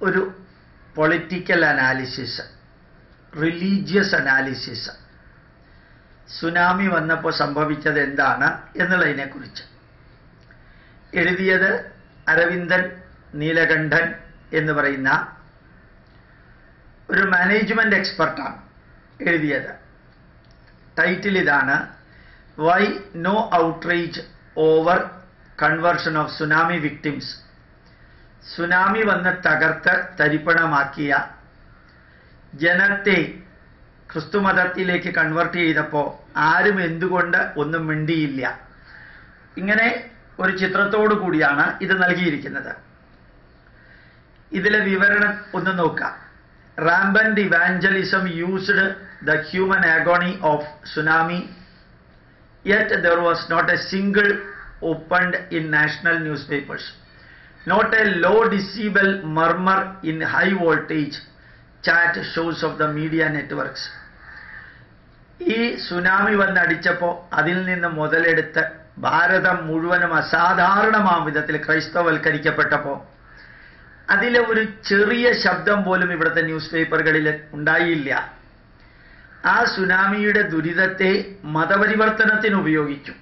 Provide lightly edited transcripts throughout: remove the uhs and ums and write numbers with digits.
ഒരു political analysis, religious analysis, tsunami വന്നപ്പോൾ സംഭവിച്ചത് എന്താണ് എന്നുള്ളതിനെക്കുറിച്ച് എഴുതിയത് അരവിന്ദൻ നീലകണ്ഠൻ എന്ന് പറയുന്ന ഒരു മാനേജ്മെന്റ് എക്സ്പെർട്ടാണ് എഴുതിയത്. ടൈറ്റിൽ ഇതാണ്: why no outrage over conversion of tsunami victims. Tsunami വന്ന് തകർത്ത് തരിപ്പണമാക്കിയ ജനത്തെ ക്രിസ്തുമതത്തിലേക്ക് കൺവേർട്ട് ചെയ്തപ്പോൾ ആരും എന്തുകൊണ്ട് ഒന്നും മിണ്ടിയില്ല. ഇങ്ങനെ ഒരു ചിത്രത്തോടു കൂടിയാണ് ഇത് നൽകിയിരിക്കുന്നത്. ഇതിലെ വിവരണം ഒന്ന് നോക്കാം. Rampant evangelism used the human agony of tsunami, yet there was not a single opened in national newspapers, not a low decibel murmur in high voltage chat shows of the media networks. ഈ tsunami വന്നടിച്ചപ്പോൾ അതിൽ നിന്ന് മുതലെടുത്ത് ഭാരതം മുഴുവനും അസാധാരണമാം വിധത്തിൽ ക്രൈസ്തവവൽക്കരിക്കപ്പെട്ടപ്പോൾ അതിലെ ഒരു ചെറിയ ശബ്ദം പോലും ഇവിടുത്തെ ന്യൂസ് പേപ്പറുകളിൽ ഉണ്ടായില്ല. ആ സുനാമിയുടെ ദുരിതത്തെ മതപരിവർത്തനത്തിന് ഉപയോഗിച്ചു.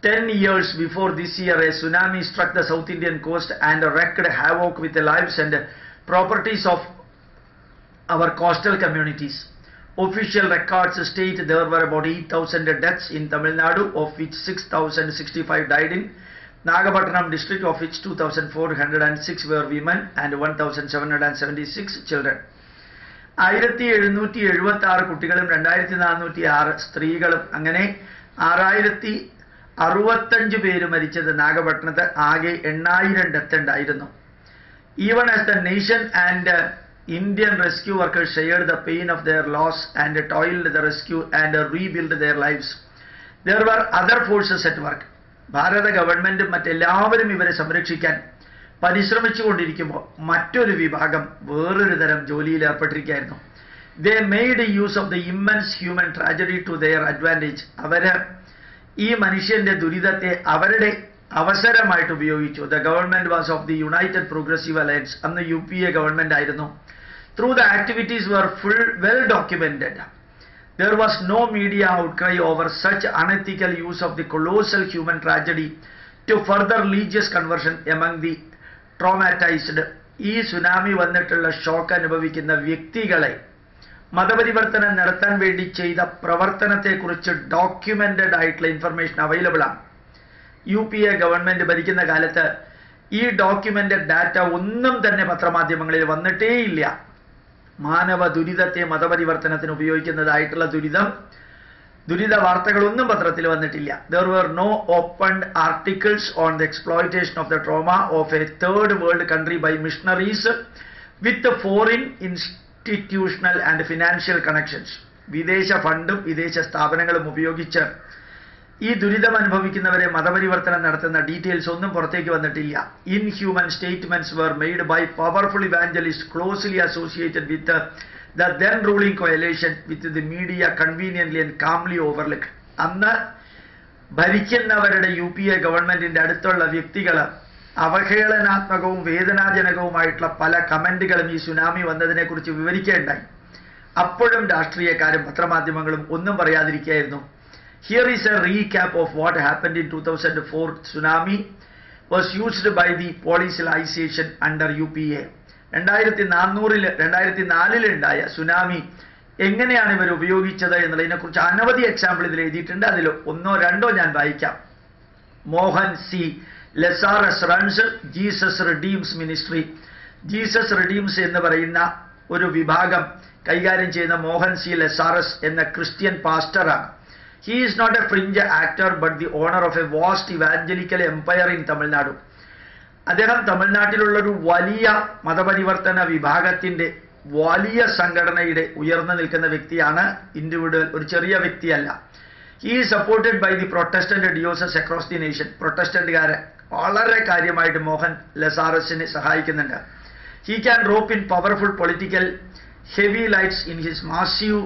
10 years before this year, a tsunami struck the South Indian coast and wreaked havoc with the lives and properties of our coastal communities. Official records state there were about 8,000 deaths in Tamil Nadu, of which 6,065 died in Nagapattinam district, of which 2,406 were women and 1,776 children. 1776 കുട്ടികളും 2,406 സ്ത്രീകളും, അങ്ങനെ 6,065 പേര് മരിച്ചത് നാഗപട്ടണത്ത്. ആകെ 8,000 death ഉണ്ടായിരുന്നു. Even as the nation and Indian rescue workers shared the pain of their loss and toiled the rescue and rebuilt their lives, there were other forces at work. ഭാരത ഗവൺമെന്റും മറ്റെല്ലാവരും ഇവരെ സംരക്ഷിക്കാൻ പരിശ്രമിച്ചുകൊണ്ടിരിക്കുമ്പോൾ മറ്റൊരു വിഭാഗം വേറൊരു തരം ജോലിയിൽ ഏർപ്പെട്ടിരിക്കുകയായിരുന്നു. They made use of the immense human tragedy to their advantage. അവര് ഈ മനുഷ്യന്റെ ദുരിതത്തെ അവരുടെ അവസരമായിട്ട് ഉപയോഗിച്ചു. The government was of the United Progressive Alliance. അന്ന് UPA ഗവൺമെന്റ് ആയിരുന്നു. Through the activities were well documented. There was no media outcry over such unethical use of the colossal human tragedy to further religious conversion among the traumatized. ഈ tsunami വന്നിട്ടുള്ള shock അനുഭവിക്കുന്ന വ്യക്തികളെ മതപരിവർത്തനം നടത്താൻ വേണ്ടി ചെയ്ത പ്രവർത്തനത്തെക്കുറിച്ച് ഡോക്യുമെന്റഡ് ആയിട്ടുള്ള ഇൻഫർമേഷൻ അവൈലബിൾ ആണ്. UPA ഗവൺമെന്റ് ഭരിക്കുന്ന കാലത്ത് ഈ ഡോക്യുമെന്റഡ് ഡാറ്റ ഒന്നും തന്നെ പത്രമാധ്യമങ്ങളിൽ വന്നിട്ടേയില്ല. മാനവ ദുരിതത്തെ മതപരിവർത്തനത്തിന് ഉപയോഗിക്കുന്നതായിട്ടുള്ള ദുരിത വാർത്തകളൊന്നും പത്രത്തിൽ വന്നിട്ടില്ല. There were no opened articles on the exploitation of the trauma of a third world country by missionaries with foreign institutional and financial connections. വിദേശ ഫണ്ടും വിദേശ സ്ഥാപനങ്ങളും ഉപയോഗിച്ച് ഈ ദുരിതം അനുഭവിക്കുന്നവരെ മതപരിവർത്തനം നടത്തുന്ന ഡീറ്റെയിൽസ് ഒന്നും പുറത്തേക്ക് വന്നിട്ടില്ല. Inhuman statements were made by powerful evangelists closely associated with the then ruling coalition, with the media conveniently and calmly overlooked. അന്ന് ഭരിക്കുന്നവരുടെ UPA ഗവൺമെന്റിന്റെ അടുത്തുള്ള വ്യക്തികൾ അവഹേളനാത്മകവും വേദനാജനകവുമായിട്ടുള്ള പല കമന്റുകളും ഈ സുനാമി വന്നതിനെ കുറിച്ച് വിവരിക്കുകയുണ്ടായി. അപ്പോഴും രാഷ്ട്രീയക്കാരും പത്രമാധ്യമങ്ങളും ഒന്നും പറയാതിരിക്കുകയായിരുന്നു. Here is a recap of what happened in 2004. Tsunami was used by the politicization under UPA. 2004 ഉണ്ടായ സുനാമി എങ്ങനെയാണ് ഇവർ ഉപയോഗിച്ചത് എന്നതിനെക്കുറിച്ച് അനവധി എക്സാമ്പിൾ ഇതിൽ എഴുതിയിട്ടുണ്ട്. അതിൽ ഒന്നോ രണ്ടോ ഞാൻ വായിക്കാം. Mohan C Lazarus runs Jesus redeems ministry. Jesus redeems എന്ന് പറയുന്ന ഒരു വിഭാഗം കൈകാര്യം ചെയ്യുന്ന മോഹൻ സി ലെസാറസ് എന്ന Christian പാസ്റ്ററാണ്. He is not a fringe actor but the owner of a vast evangelical empire in Tamil Nadu. അദ്ദേഹം തമിഴ്നാട്ടിലുള്ള ഒരു വലിയ മതപരിവർത്തന വിഭാഗത്തിന്റെ വലിയ സംഘടനയുടെ ഉയർന്നു നിൽക്കുന്ന വ്യക്തിയാണ്. ഇൻഡിവിജ്വൽ, ഒരു ചെറിയ വ്യക്തിയല്ല. He is supported by the Protestant diocese across the nation. പ്രൊട്ടസ്റ്റന്റുകാരെ വളരെ കാര്യമായിട്ട് മോഹൻ ലെസാറസിനെ സഹായിക്കുന്നുണ്ട്. He can rope in powerful political heavy lights in his massive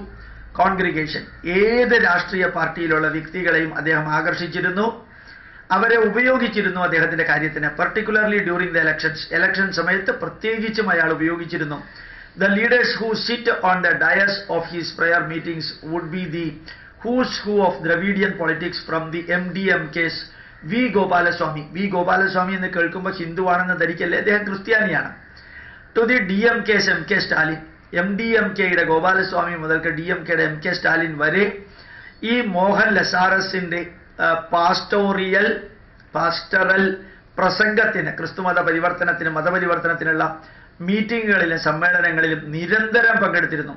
congregation. ഏത് രാഷ്ട്രീയ പാർട്ടിയിലുള്ള വ്യക്തികളെയും അദ്ദേഹം ആകർഷിച്ചിരുന്നു. അവരെ ഉപയോഗിച്ചിരുന്നു അദ്ദേഹത്തിന്റെ കാര്യത്തിന്. പർട്ടിക്കുലർലി ഡ്യൂറിംഗ് ദ ഇലക്ഷൻ സമയത്ത് പ്രത്യേകിച്ചും അയാൾ ഉപയോഗിച്ചിരുന്നു. The leaders who sit on the dais of his prayer meetings would be the who's who of Dravidian politics from the MDMK's V. Gopalaswamy. V. Gopalaswamy എന്ന് കേൾക്കുമ്പോൾ ഹിന്ദുവാണെന്ന് ധരിക്കല്ലേ, അദ്ദേഹം ക്രിസ്ത്യാനിയാണ്. To the DMK's MK Stalin. MDMKയുടെ Gopalaswamy മുതൽക്ക് DMKയുടെ MK Stalin വരെ ഈ Mohan ലസാറസിന്റെ pastoral പ്രസംഗത്തിന്, ക്രിസ്തുമത പരിവർത്തനത്തിന്, മതപരിവർത്തനത്തിനുള്ള മീറ്റിങ്ങുകളിലും സമ്മേളനങ്ങളിലും നിരന്തരം പങ്കെടുത്തിരുന്നു.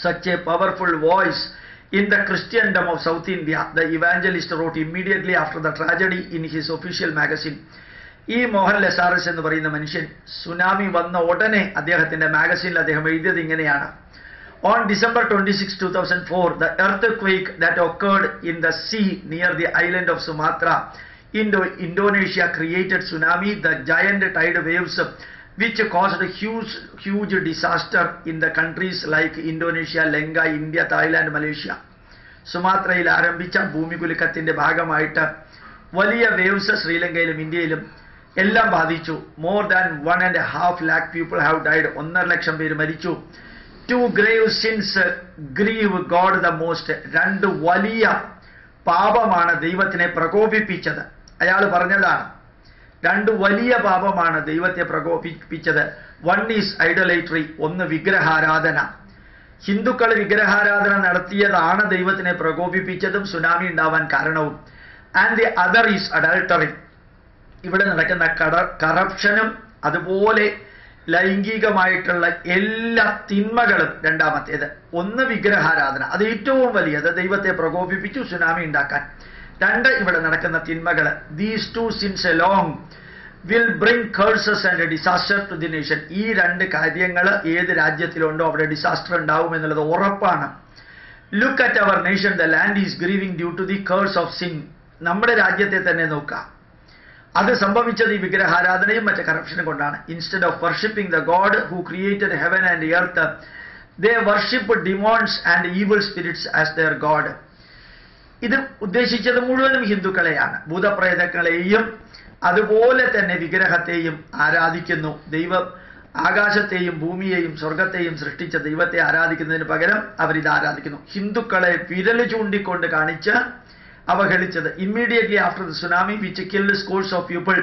Such a powerful voice in the Christendom of South India, the evangelist wrote immediately after the tragedy in his official magazine. ഈ മോഹൻ ലസാറസ് എന്ന് പറയുന്ന മനുഷ്യൻ സുനാമി വന്ന ഉടനെ അദ്ദേഹത്തിന്റെ മാഗസിനിൽ അദ്ദേഹം എഴുതിയത് ഇങ്ങനെയാണ്: On December 26, 2004, the earthquake that occurred in the sea near the island of Sumatra, Indonesia, created tsunami, the giant tide waves which caused a huge disaster in the countries like Indonesia, Lanka, India, Thailand, Malaysia. സുമാത്രയിൽ ആരംഭിച്ച ഭൂമികുലുക്കത്തിന്റെ ഭാഗമായിട്ട് വലിയ waves ശ്രീലങ്കയിലും ഇന്ത്യയിലും എല്ലാം ബാധിച്ചു. More than 1.5 lakh people have died. 1.5 ലക്ഷം പേര് മരിച്ചു. 2 grave sins grieve God the most. 2 വലിയ പാപമാണ് ദൈവത്തിനെ പ്രകോപിപ്പിച്ചത്. അയാൾ പറഞ്ഞതാണ്, 2 വലിയ പാപമാണ് ദൈവത്തെ പ്രകോപിപ്പിച്ചത്. 1 is idolatry. 1 വിഗ്രഹാരാധന. ഹിന്ദുക്കൾ വിഗ്രഹാരാധന നടത്തിയതാണ് ദൈവത്തിനെ പ്രകോപിപ്പിച്ചതും സുനാമി ഉണ്ടാവാൻ കാരണവും. And the other is adultery. ഇവിടെ നടക്കുന്ന കറപ്ഷനും അതുപോലെ ലൈംഗികമായിട്ടുള്ള എല്ലാ തിന്മകളും രണ്ടാമത്തേത്. 1 വിഗ്രഹാരാധന, അത് ഏറ്റവും വലിയത്, ദൈവത്തെ പ്രകോപിപ്പിച്ചു സുനാമി ഉണ്ടാക്കാൻ. 2 ഇവിടെ നടക്കുന്ന തിന്മകൾ. These 2 sins alone will bring curses and disaster to the nation. ഈ 2 കാര്യങ്ങൾ ഏത് രാജ്യത്തിലുണ്ടോ അവിടെ ഡിസാസ്റ്റർ ഉണ്ടാവും എന്നുള്ളത് ഉറപ്പാണ്. Look at our nation. The land is grieving due to the curse of sin. നമ്മുടെ രാജ്യത്തെ തന്നെ നോക്കാം. അത് സംഭവിച്ചത് ഈ വിഗ്രഹാരാധനയും മറ്റ് കറപ്ഷനും കൊണ്ടാണ്. Instead of worshipping the God who created heaven and earth, they worship demons and evil spirits as their God. ഇത് ഉദ്ദേശിച്ചത് മുഴുവനും ഹിന്ദുക്കളെയാണ്. ഭൂതപ്രേതങ്ങളെയും അതുപോലെ തന്നെ വിഗ്രഹത്തെയും ആരാധിക്കുന്നു. ദൈവം ആകാശത്തെയും ഭൂമിയെയും സ്വർഗത്തെയും സൃഷ്ടിച്ച ദൈവത്തെ ആരാധിക്കുന്നതിന് പകരം അവരിത് ആരാധിക്കുന്നു. ഹിന്ദുക്കളെ വിരൽ ചൂണ്ടിക്കൊണ്ട് കാണിച്ച് അവഹേളിച്ചത്. Immediately after the tsunami which killed scores of people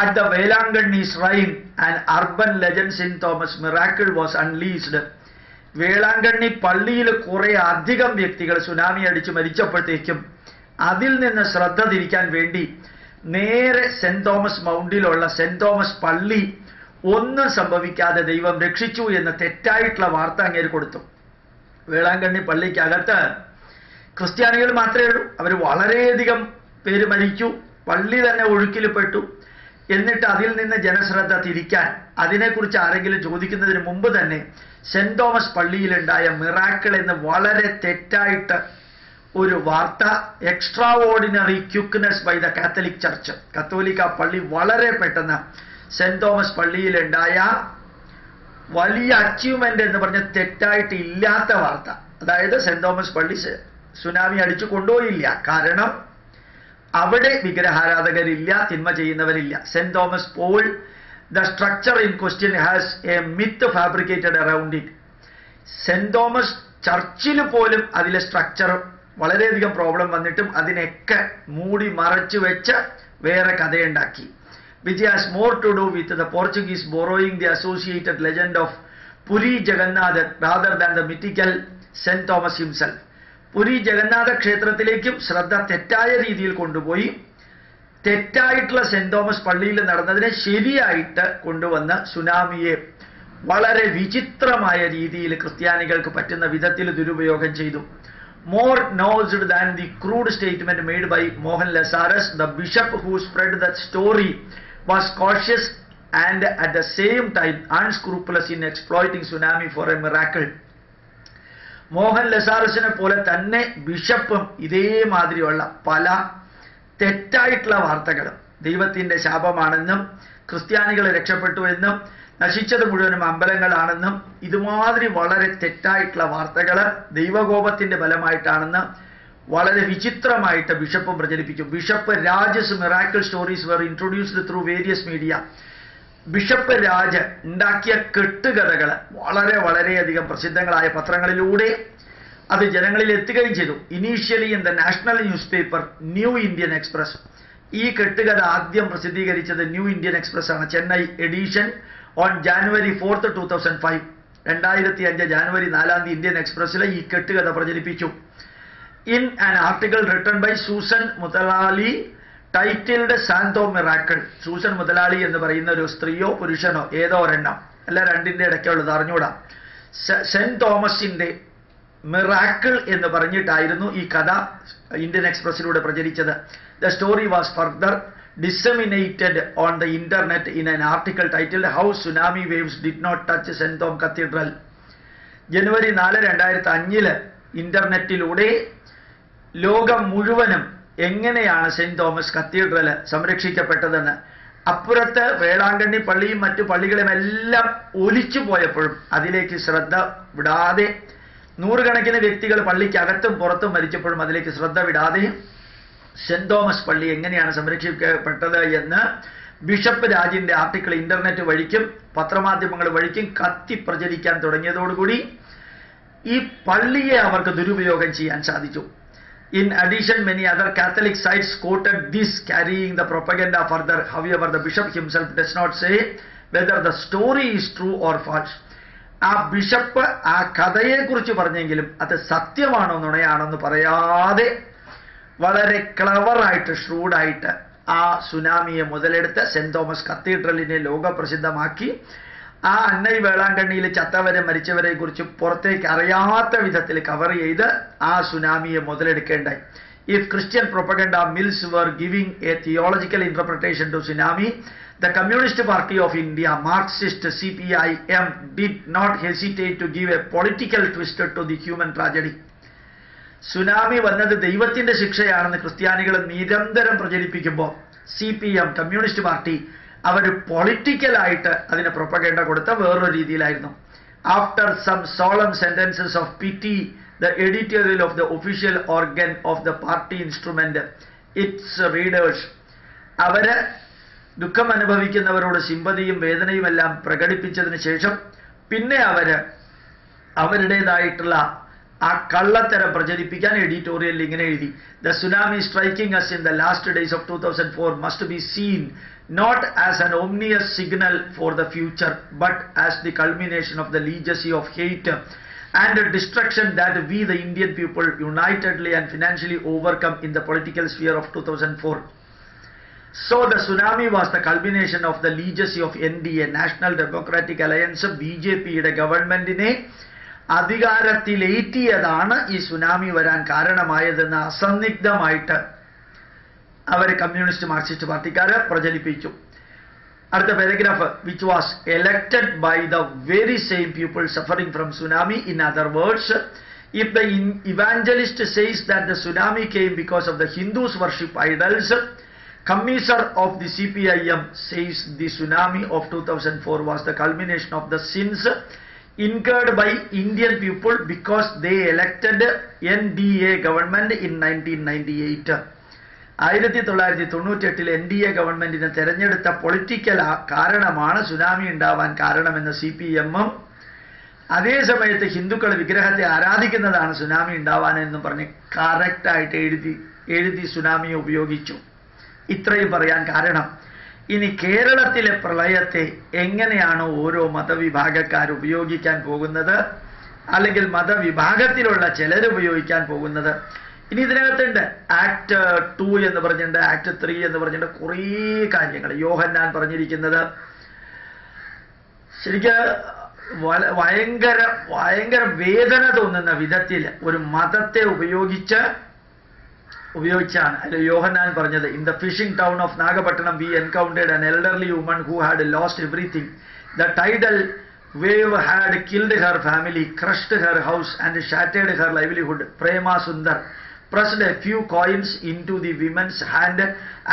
at the Velangani shrine, an urban legend St. Thomas miracle was unleashed. Velankanni പള്ളിയിൽ കുറെ അധികം വ്യക്തികൾ സുനാമി അടിച്ച് മരിച്ചപ്പോഴത്തേക്കും അതിൽ നിന്ന് ശ്രദ്ധ തിരിക്കാൻ വേണ്ടി നേരെ സെന്റ് തോമസ് മൗണ്ടിലുള്ള സെന്റ് തോമസ് പള്ളി ഒന്നും സംഭവിക്കാതെ ദൈവം രക്ഷിച്ചു എന്ന് തെറ്റായിട്ടുള്ള വാർത്ത അങ്ങേര് കൊടുത്തു. വേളാങ്കണ്ണി പള്ളിക്കകത്ത് ക്രിസ്ത്യാനികൾ മാത്രമേ ഉള്ളൂ. അവർ വളരെയധികം പേര് മരിച്ചു. പള്ളി തന്നെ ഒഴുക്കിൽപ്പെട്ടു. എന്നിട്ട് അതിൽ നിന്ന് ജനശ്രദ്ധ തിരിക്കാൻ അതിനെക്കുറിച്ച് ആരെങ്കിലും ചോദിക്കുന്നതിന് മുമ്പ് തന്നെ സെന്റ് തോമസ് പള്ളിയിലുണ്ടായ മിറാക്കിൾ എന്ന് വളരെ തെറ്റായിട്ട് ഒരു വാർത്ത, extraordinary quickness by the Catholic church, കത്തോലിക്ക പള്ളി വളരെ പെട്ടെന്ന് സെന്റ് തോമസ് പള്ളിയിലുണ്ടായ വലിയ അച്ചീവ്മെന്റ് എന്ന് പറഞ്ഞ തെറ്റായിട്ട് ഇല്ലാത്ത വാർത്ത, അതായത് സെന്റ് തോമസ് പള്ളി സുനാമി അടിച്ചു കൊണ്ടുപോയില്ല, കാരണം അവിടെ വിഗ്രഹാരാധകരില്ല, തിന്മ ചെയ്യുന്നവരില്ല. Saint Thomas Paul, the structure in question has a myth fabricated around it. Saint Thomas ചർച്ചിൽ പോലും അതിലെ സ്ട്രക്ചർ വളരെയധികം പ്രോബ്ലം വന്നിട്ടും അതിനെയൊക്കെ മൂടി മറച്ചു വെച്ച് വേറെ കഥയുണ്ടാക്കി. which has more to do with the Portuguese borrowing the associated legend of Puri Jagannath rather than the mythical St. Thomas himself. Puri Jagannath ക്ഷേത്രത്തിലേക്കും ശ്രദ്ധ തെറ്റായ രീതിയിൽ കൊണ്ടുപോയി തെറ്റായിട്ടുള്ള സെന്റ് തോമസ് പള്ളിയിൽ നടന്നതിനെ ശരിയായിട്ട് കൊണ്ടുവന്ന് സുനാമിയെ വളരെ വിചിത്രമായ രീതിയിൽ ക്രിസ്ത്യാനികൾക്ക് പറ്റുന്ന വിധത്തിൽ ദുരുപയോഗം ചെയ്തു. More nosed than the crude statement made by Mohan Lasaras, the bishop who spread that story was cautious and at the same time unscrupulous in exploiting tsunami for a miracle. Mohan ലസാറസിനെ പോലെ തന്നെ ബിഷപ്പും ഇതേമാതിരിയുള്ള പല തെറ്റായിട്ടുള്ള വാർത്തകളും ദൈവത്തിന്റെ ശാപമാണെന്നും ക്രിസ്ത്യാനികൾ രക്ഷപ്പെട്ടു എന്നും നശിച്ചത് മുഴുവനും അമ്പലങ്ങളാണെന്നും ഇതുമാതിരി വളരെ തെറ്റായിട്ടുള്ള വാർത്തകൾ ദൈവകോപത്തിന്റെ ഫലമായിട്ടാണെന്ന് വളരെ വിചിത്രമായിട്ട് ബിഷപ്പ് പ്രചരിപ്പിച്ചു. Bishop Raj's miracle stories were introduced through various media. Bishop Raj ഉണ്ടാക്കിയ കെട്ടുകഥകൾ വളരെയധികം പ്രസിദ്ധങ്ങളായ പത്രങ്ങളിലൂടെ അത് ജനങ്ങളിൽ എത്തുകയും ചെയ്തു. Initially in the national newspaper New Indian Express. ഈ കെട്ടുകഥ ആദ്യം പ്രസിദ്ധീകരിച്ചത് ന്യൂ ഇന്ത്യൻ എക്സ്പ്രസ് ആണ്. Chennai edition on January 4, 2005. 2005 January 4 Indian എക്സ്പ്രസ്സിലെ ഈ കെട്ടുകഥ പ്രചരിപ്പിച്ചു. In an article written by Susan Muthalaly titled Santho miracle. Susan മുതലാളി എന്ന് പറയുന്ന ഒരു സ്ത്രീയോ പുരുഷനോ ഏതോ ഒരെണ്ണം, അല്ല രണ്ടിന്റെ ഇടയ്ക്കുള്ളത് അറിഞ്ഞൂടാ, സെന്റ് തോമസിന്റെ മിറാക്കിൾ എന്ന് പറഞ്ഞിട്ടായിരുന്നു ഈ കഥ ഇന്ത്യൻ എക്സ്പ്രസിലൂടെ പ്രചരിച്ചത്. The story was further disseminated on the internet in an article titled how tsunami waves did not touch Saint Thom cathedral. ജനുവരി 4, 2005 ഇന്റർനെറ്റിലൂടെ ലോകം മുഴുവനും എങ്ങനെയാണ് സെന്റ് തോമസ് കത്തീഡ്രൽ സംരക്ഷിക്കപ്പെട്ടതെന്ന്, അപ്പുറത്ത് വേളാങ്കണ്ണി പള്ളിയും മറ്റു പള്ളികളുമെല്ലാം ഒലിച്ചു പോയപ്പോഴും അതിലേക്ക് ശ്രദ്ധ വിടാതെ, നൂറുകണക്കിന് വ്യക്തികൾ പള്ളിക്കകത്തും പുറത്തും മരിച്ചപ്പോഴും അതിലേക്ക് ശ്രദ്ധ വിടാതെ സെന്റ് തോമസ് പള്ളി എങ്ങനെയാണ് സംരക്ഷിക്കപ്പെട്ടത് എന്ന് ബിഷപ്പ് രാജിന്റെ ആർട്ടിക്കിൾ ഇന്റർനെറ്റ് വഴിക്കും പത്രമാധ്യമങ്ങൾ വഴിക്കും കത്തി പ്രചരിക്കാൻ തുടങ്ങിയതോടുകൂടി ഈ പള്ളിയെ അവർക്ക് ദുരുപയോഗം ചെയ്യാൻ സാധിച്ചു. In addition, many other Catholic sites quoted this, carrying the propaganda further. However, the bishop himself does not say whether the story is true or false. ആ ബിഷപ്പ് ആ കഥയെക്കുറിച്ച് പറഞ്ഞെങ്കിലും അത് സത്യമാണോ നുണയാണോ എന്ന് പറയാതെ വളരെ ക്ലവറായിട്ട് ഷ്രൂഡായിട്ട് ആ സുനാമിയെ മുതലെടുത്ത് സെന്റ് തോമസ് കത്തീഡ്രലിനെ ലോകപ്രസിദ്ധമാക്കി ആ അന്നൈ വേളാങ്കണ്ണിയിൽ ചത്തവരെ മരിച്ചവരെ കുറിച്ച് പുറത്തേക്ക് അറിയാത്ത വിധത്തിൽ കവർ ചെയ്ത് ആ സുനാമിയെ മുതലെടുക്കേണ്ടായി. If Christian propaganda mills were giving a theological interpretation to tsunami, the Communist Party of India, Marxist CPIM, did not hesitate to give a political twist to the human tragedy. Tsunami വന്നത് ദൈവത്തിന്റെ ശിക്ഷയാണെന്ന് ക്രിസ്ത്യാനികൾ നിരന്തരം പ്രചരിപ്പിക്കുമ്പോൾ CPM, communist party, അവർ പൊളിറ്റിക്കലായിട്ട് അതിന് propaganda കൊടുത്ത വേറൊരു രീതിയിലായിരുന്നു. After some solemn sentences of pity, the editorial of the official organ of the party instrument, its readers, അവര് ദുഃഖം അനുഭവിക്കുന്നവരോട് സിമ്പതിയും വേദനയും എല്ലാം പ്രകടിപ്പിച്ചതിന് ശേഷം പിന്നെ അവരുടേതായിട്ടുള്ള ആ കള്ളത്തരം പ്രചരിപ്പിക്കാൻ എഡിറ്റോറിയലിൽ ഇങ്ങനെ എഴുതി: the tsunami striking as in the last days of 2004 must be seen not as an ominous signal for the future, but as the culmination of the legacy of hate and destruction that we the Indian people unitedly and financially overcome in the political sphere of 2004. So the tsunami was the culmination of the legacy of NDA, National Democratic Alliance, BJP യുടെ ഗവൺമെന്റിനെ അധികാരത്തിലേറ്റിയതാണ് ഈ tsunami വരാൻ കാരണമായതെന്ന് അസന്നിഗ്ധമായിട്ട് അവർ communist Marxist പാർട്ടിക്കാരെ പ്രചരിപ്പിച്ചു. അടുത്ത paragraph, which was elected by the very same people suffering from tsunami. In other words, if the evangelist says that the tsunami came because of the Hindus worship idols, commissioner of the CPIM says the tsunami of 2004 was the culmination of the sins incurred by Indian people because they elected NDA government in 1998. 1998 NDA ഗവൺമെന്റിനെ തെരഞ്ഞെടുത്ത political കാരണമാണ് tsunami ഉണ്ടാവാൻ കാരണമെന്ന് CPM-ഉം, അതേസമയത്ത് ഹിന്ദുക്കൾ വിഗ്രഹത്തെ ആരാധിക്കുന്നതാണ് tsunami ഉണ്ടാവാനെന്നും പറഞ്ഞ് കറക്റ്റായിട്ട് എഴുതി സുനാമിയെ ഉപയോഗിച്ചു. ഇത്രയും പറയാൻ കാരണം, ഇനി കേരളത്തിലെ പ്രളയത്തെ എങ്ങനെയാണ് ഓരോ മതവിഭാഗക്കാർ ഉപയോഗിക്കാൻ പോകുന്നത്, അല്ലെങ്കിൽ മതവിഭാഗത്തിലുള്ള ചിലർ ഉപയോഗിക്കാൻ പോകുന്നത്. ഇനി ഇതിനകത്തുണ്ട് ആക്ട് 2 എന്ന് പറഞ്ഞിട്ടുണ്ട്, ആക്ട് 3 എന്ന് പറഞ്ഞിട്ടുണ്ട്, കുറേ കാര്യങ്ങൾ. യോഹന്നാൻ പറഞ്ഞിരിക്കുന്നത് ശരിക്ക് ഭയങ്കര വേദന തോന്നുന്ന വിധത്തിൽ ഒരു മതത്തെ ഉപയോഗിച്ചാണ് അല്ല യോഹന്നാൻ പറഞ്ഞത്. In the fishing town of Nagapattinam we encountered an elderly woman who had lost everything. The tidal wave had killed her family, crushed her house and shattered her livelihood. Prema Sundar pressed a few coins into the woman's hand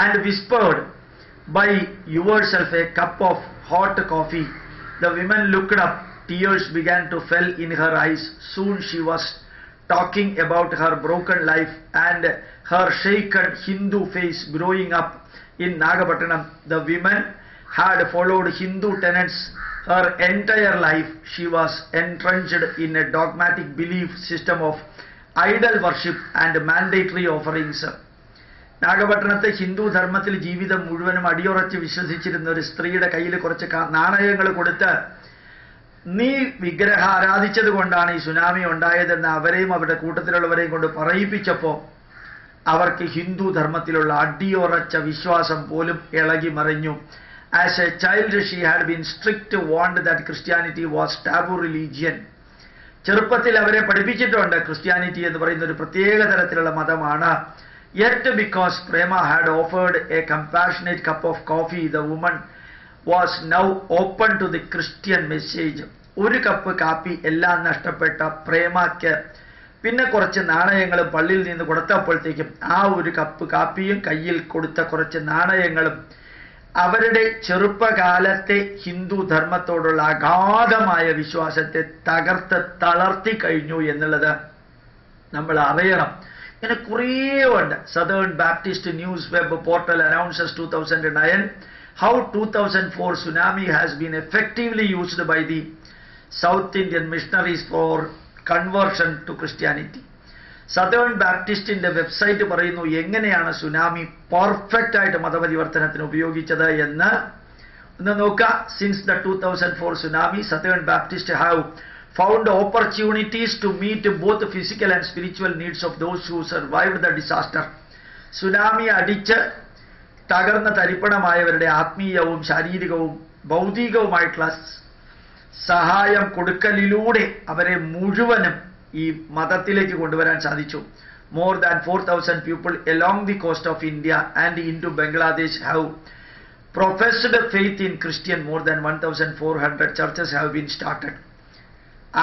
and whispered, "Buy yourself a cup of hot coffee." The woman looked up. Tears began to fall in her eyes. Soon she was talking about her broken life and her shaken Hindu face growing up in Nagapattinam. The women had followed Hindu tenets her entire life. She was entrenched in a dogmatic belief system of idol worship and mandatory offerings. നാഗപട്ടണത്തെ ഹിന്ദു ധർമ്മത്തിൽ ജീവിതം മുഴുവനും അടിയുറച്ച് വിശ്വസിച്ചിരുന്ന ഒരു സ്ത്രീയുടെ കയ്യിൽ കുറച്ച് നാണയങ്ങൾ കൊടുത്ത് നീ വിഗ്രഹ ആരാധിച്ചത് കൊണ്ടാണ് ഈ സുനാമി ഉണ്ടായതെന്ന് അവരെയും അവരുടെ കൂട്ടത്തിലുള്ളവരെയും കൊണ്ട് പറയിപ്പിച്ചപ്പോൾ അവർക്ക് ഹിന്ദു ധർമ്മത്തിലുള്ള അടിയുറച്ച വിശ്വാസം പോലും ഇളകി മറിഞ്ഞു. As a child she had been strict warned that Christianity was taboo religion. ചെറുപ്പത്തിൽ അവരെ പഠിപ്പിച്ചിട്ടുണ്ട് ക്രിസ്ത്യാനിറ്റി എന്ന് പറയുന്ന ഒരു പ്രത്യേക തരത്തിലുള്ള മതമാണ്. Yet because Prema had offered a compassionate cup of coffee, the woman was now open to the Christian message. ഒരു കപ്പ് കാപ്പി എല്ലാം നഷ്ടപ്പെട്ട പ്രേമയ്ക്ക് പിന്നെ കുറച്ച് നാണയങ്ങളും പള്ളിയിൽ നിന്ന് കൊടുത്തപ്പോഴത്തേക്കും ആ ഒരു കപ്പ് കാപ്പിയും കയ്യിൽ കൊടുത്ത കുറച്ച് നാണയങ്ങളും അവരുടെ ചെറുപ്പകാലത്തെ ഹിന്ദു ധർമ്മത്തോടുള്ള അഗാധമായ വിശ്വാസത്തെ തകർത്ത് തളർത്തി കഴിഞ്ഞു എന്നുള്ളത് നമ്മൾ അറിയണം. ഇങ്ങനെ കുറേ ഉണ്ട്. Southern Baptist News Web Portal announces 2009 how 2004 tsunami has been effectively used by the South Indian missionaries for conversion to Christianity. Southern Baptist in the website പറയുന്നു എങ്ങനെയാണ് സുനാമി പെർഫെക്റ്റ് ആയിട്ട് മതപരിവർത്തനത്തിന് ഉപയോഗിച്ചത് എന്ന് ഒന്ന് നോക്കുക. Since the 2004 tsunami, Southern Baptist have found opportunities to meet both physical and spiritual needs of those who survived the disaster. Tsunami അടിച്ച് തകർന്ന തരിപ്പണമായവരുടെ ആത്മീയവും ശാരീരികവും ഭൗതികവുമായിട്ടുള്ള സഹായം കൊടുക്കലിലൂടെ അവരെ മുഴുവനും ഈ മതത്തിലേക്ക് കൊണ്ടുവരാൻ സാധിച്ചു. More than 4,000 people along the coast of India and into Bangladesh have professed faith in Christian. More than 1,400 churches have been started.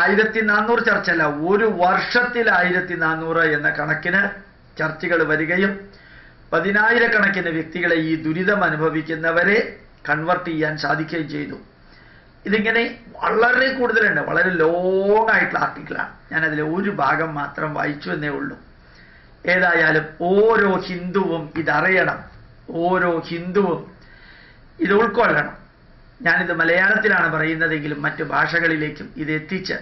1400 ചർച്ചല്ല, ഒരു വർഷത്തിൽ 1400 എന്ന കണക്കിന് ചർച്ചകൾ വരികയും 10,000 വ്യക്തികളെ ഈ ദുരിതം അനുഭവിക്കുന്നവരെ കൺവെർട്ട് ചെയ്യാൻ സാധിക്കുകയും ചെയ്തു. ഇതിങ്ങനെ വളരെ കൂടുതലുണ്ട്, വളരെ ലോങ് ആയിട്ടുള്ള ആർട്ടിക്കിളാണ്. ഞാനതിൽ ഒരു ഭാഗം മാത്രം വായിച്ചു എന്നേ ഉള്ളൂ. ഏതായാലും ഓരോ ഹിന്ദുവും ഇതറിയണം, ഓരോ ഹിന്ദുവും ഇത് ഉൾക്കൊള്ളണം. ഞാനിത് മലയാളത്തിലാണ് പറയുന്നതെങ്കിലും മറ്റു ഭാഷകളിലേക്കും ഇത് എത്തിച്ച്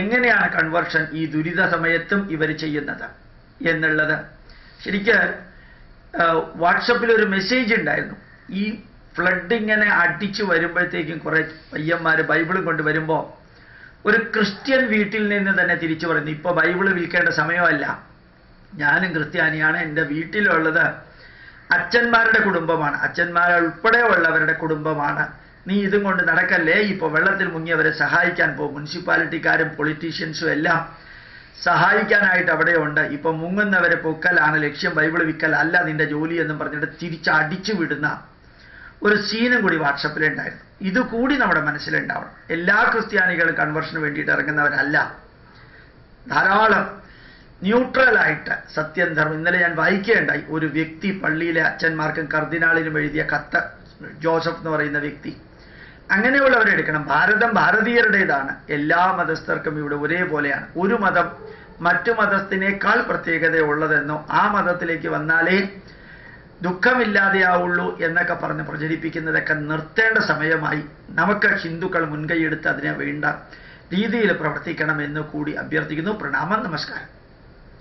എങ്ങനെയാണ് കൺവേർഷൻ ഈ ദുരിത സമയത്തും ഇവർ ചെയ്യുന്നത് എന്നുള്ളത്. ശരിക്ക് വാട്സപ്പിൽ ഒരു മെസ്സേജ് ഉണ്ടായിരുന്നു. ഈ ഫ്ലഡ് ഇങ്ങനെ അടിച്ചു വരുമ്പോഴത്തേക്കും കുറെ പയ്യന്മാർ ബൈബിളും കൊണ്ട് വരുമ്പോൾ ഒരു ക്രിസ്ത്യൻ വീട്ടിൽ നിന്ന് തന്നെ തിരിച്ചു പറയുന്നു, ഇപ്പൊ ബൈബിള് വിൽക്കേണ്ട സമയമല്ല, ഞാനും ക്രിസ്ത്യാനിയാണ്, എൻ്റെ വീട്ടിലുള്ളത് അച്ഛന്മാരുടെ കുടുംബമാണ്, അച്ഛന്മാരുൾപ്പെടെ ഉള്ളവരുടെ കുടുംബമാണ്, നീ ഇതും കൊണ്ട് നടക്കല്ലേ, ഇപ്പൊ വെള്ളത്തിൽ മുങ്ങിയവരെ സഹായിക്കാൻ പോകും, മുനിസിപ്പാലിറ്റിക്കാരും പൊളിറ്റീഷ്യൻസും എല്ലാം സഹായിക്കാനായിട്ട് അവിടെയുണ്ട്, ഇപ്പൊ മുങ്ങുന്നവരെ പൊക്കലാണ് ലക്ഷ്യം, ബൈബിള് വിൽക്കലല്ല നിന്റെ ജോലി എന്നും പറഞ്ഞിട്ട് തിരിച്ചടിച്ചു വിടുന്ന ഒരു സീനും കൂടി വാട്സപ്പിലുണ്ടായിരുന്നു. ഇതുകൂടി നമ്മുടെ മനസ്സിലുണ്ടാവണം. എല്ലാ ക്രിസ്ത്യാനികളും കൺവേർഷന് വേണ്ടിയിട്ട് ഇറങ്ങുന്നവരല്ല. ധാരാളം ന്യൂട്രലായിട്ട് സത്യം ധർമ്മം. ഇന്നലെ ഞാൻ വായിക്കുകയുണ്ടായി, ഒരു വ്യക്തി പള്ളിയിലെ അച്ഛന്മാർക്കും കർദിനാളിനും എഴുതിയ കത്ത്, ജോസഫ് എന്ന് പറയുന്ന വ്യക്തി. അങ്ങനെയുള്ളവരെ എടുക്കണം. ഭാരതം ഭാരതീയരുടേതാണ്, എല്ലാ മതസ്ഥർക്കും ഇവിടെ ഒരേപോലെയാണ്. ഒരു മതം മറ്റു മതത്തിനേക്കാൾ പ്രത്യേകതയുള്ളതെന്നോ ആ മതത്തിലേക്ക് വന്നാലേ ദുഃഖമില്ലാതെയാവുള്ളൂ എന്നൊക്കെ പറഞ്ഞ് പ്രചരിപ്പിക്കുന്നതൊക്കെ നിർത്തേണ്ട സമയമായി. നമുക്ക് ഹിന്ദുക്കൾ മുൻകൈയെടുത്ത് അതിനെ വേണ്ട രീതിയിൽ പ്രവർത്തിക്കണമെന്ന് കൂടി അഭ്യർത്ഥിക്കുന്നു. പ്രണാമം, നമസ്കാരം.